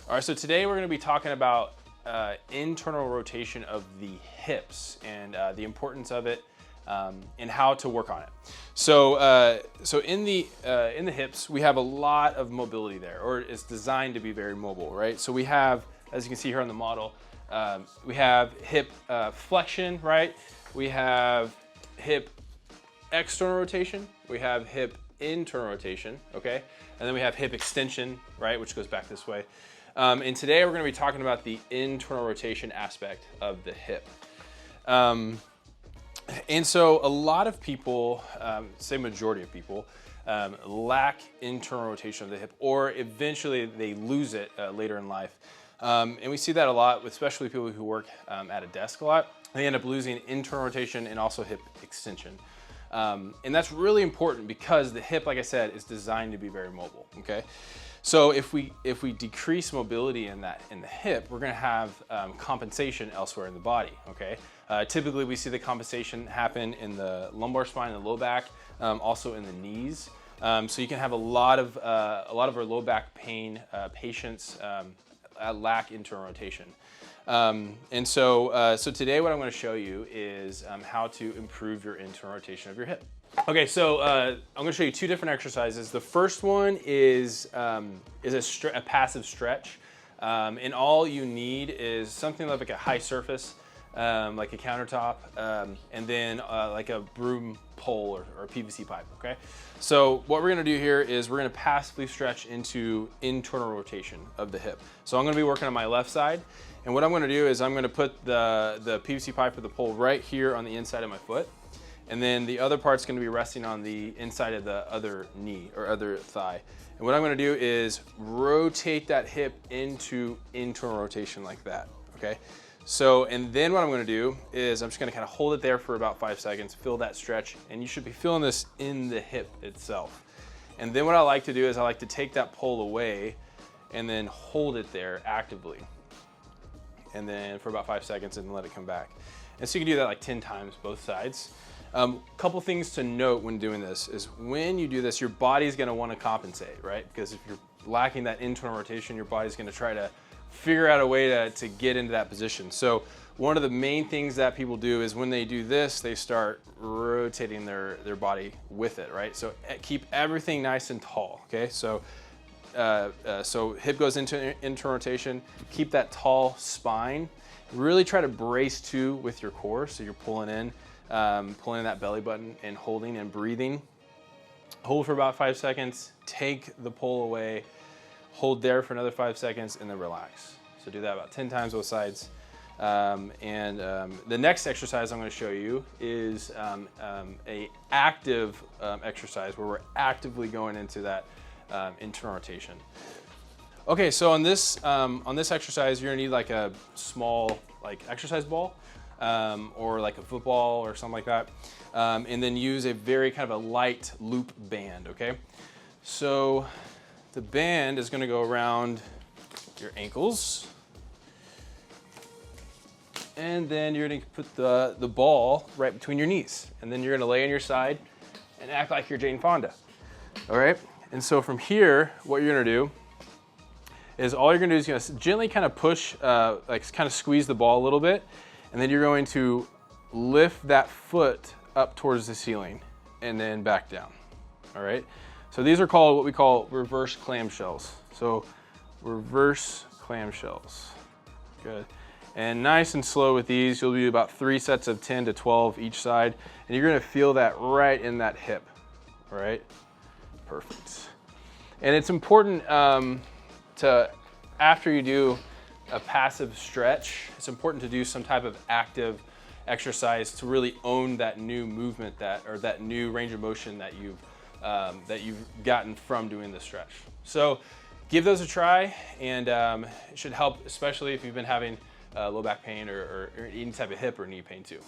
All right, so today we're going to be talking about internal rotation of the hips and the importance of it and how to work on it. So, in the hips, we have a lot of mobility there, or it's designed to be very mobile, right? So we have, as you can see here on the model, we have hip flexion, right? We have hip external rotation. We have hip internal rotation, okay? And then we have hip extension, right, which goes back this way. And today we're going to be talking about the internal rotation aspect of the hip. And so a lot of people, say majority of people, lack internal rotation of the hip, or eventually they lose it later in life. And we see that a lot, especially people who work at a desk a lot. They end up losing internal rotation and also hip extension. And that's really important because the hip, like I said, is designed to be very mobile, okay? So if we decrease mobility in the hip, we're going to have compensation elsewhere in the body. Okay. Typically, we see the compensation happen in the lumbar spine and the low back, also in the knees. So you can have a lot of our low back pain patients lack internal rotation. And so today, what I'm going to show you is how to improve your internal rotation of your hip. Okay, so I'm going to show you two different exercises. The first one is a passive stretch, and all you need is something like a high surface, like a countertop, and then like a broom pole or a PVC pipe. Okay, so what we're going to do here is we're going to passively stretch into internal rotation of the hip. So I'm going to be working on my left side, and what I'm going to do is I'm going to put the PVC pipe or the pole right here on the inside of my foot. And then the other part's going to be resting on the inside of the other knee or other thigh. And what I'm going to do is rotate that hip into internal rotation like that, okay? So, and then what I'm going to do is I'm just going to kind of hold it there for about 5 seconds, feel that stretch, and you should be feeling this in the hip itself. And then what I like to do is I like to take that pole away and then hold it there actively. And then for about 5 seconds and then let it come back. And so you can do that like 10 times, both sides. Couple things to note when doing this is when you do this, your body's going to want to compensate, right? Because if you're lacking that internal rotation, your body's going to try to figure out a way to get into that position. So one of the main things that people do is when they do this, they start rotating their body with it, right? So keep everything nice and tall, okay? So hip goes into internal rotation, keep that tall spine. Really try to brace too with your core, so you're pulling in that belly button and holding and breathing. Hold for about 5 seconds, take the pole away, hold there for another 5 seconds, and then relax. So do that about 10 times both sides. The next exercise I'm going to show you is a active exercise where we're actively going into that internal rotation. Okay, so on this exercise, you're gonna need like a small exercise ball, or like a football or something like that, and then use a very kind of a light loop band. Okay, so the band is gonna go around your ankles, and then you're gonna put the ball right between your knees, and then you're gonna lay on your side and act like you're Jane Fonda. All right, and so from here, what you're gonna do is all you're gonna do is you're gonna gently kind of push, like kind of squeeze the ball a little bit, and then you're going to lift that foot up towards the ceiling and then back down, all right? So these are called what we call reverse clamshells. So reverse clamshells, good. And nice and slow with these, you'll do about 3 sets of 10 to 12 each side, and you're gonna feel that right in that hip, all right? Perfect. And it's important, after you do a passive stretch, it's important to do some type of active exercise to really own that new movement or that new range of motion that you've gotten from doing the stretch. So give those a try, and it should help, especially if you've been having low back pain or any type of hip or knee pain too.